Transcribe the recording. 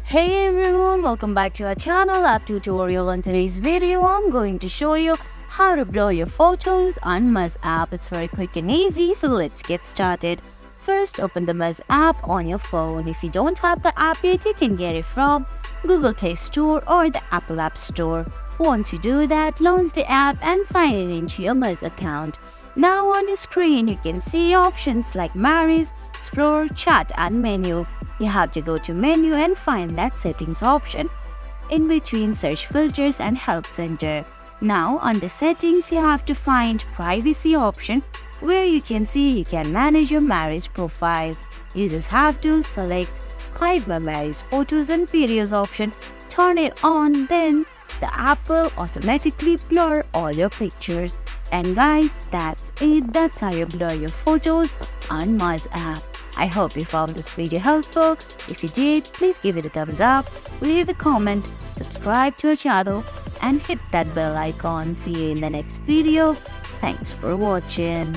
Hey everyone, welcome back to our channel app tutorial. On today's video, I'm going to show you how to blur your photos on Muzz app. It's very quick and easy, so let's get started. First, open the Muzz app on your phone. If you don't have the app yet, you can get it from Google Play Store or the Apple App Store. Once you do that, launch the app and sign in into your Muzz account. Now on your screen, you can see options like Marries, Explore, Chat and Menu. You have to go to Menu and find that Settings option in between Search Filters and Help Center. Now under Settings, you have to find Privacy option where you can see you can manage your marriage profile. Users have to select Hide My Marriage Photos and Videos option, turn it on, then the app will automatically blur all your pictures. And guys, that's it. That's how you blur your photos on Muzz app. I hope you found this video helpful. If you did, please give it a thumbs up, leave a comment, subscribe to our channel and hit that bell icon. See you in the next video. Thanks for watching.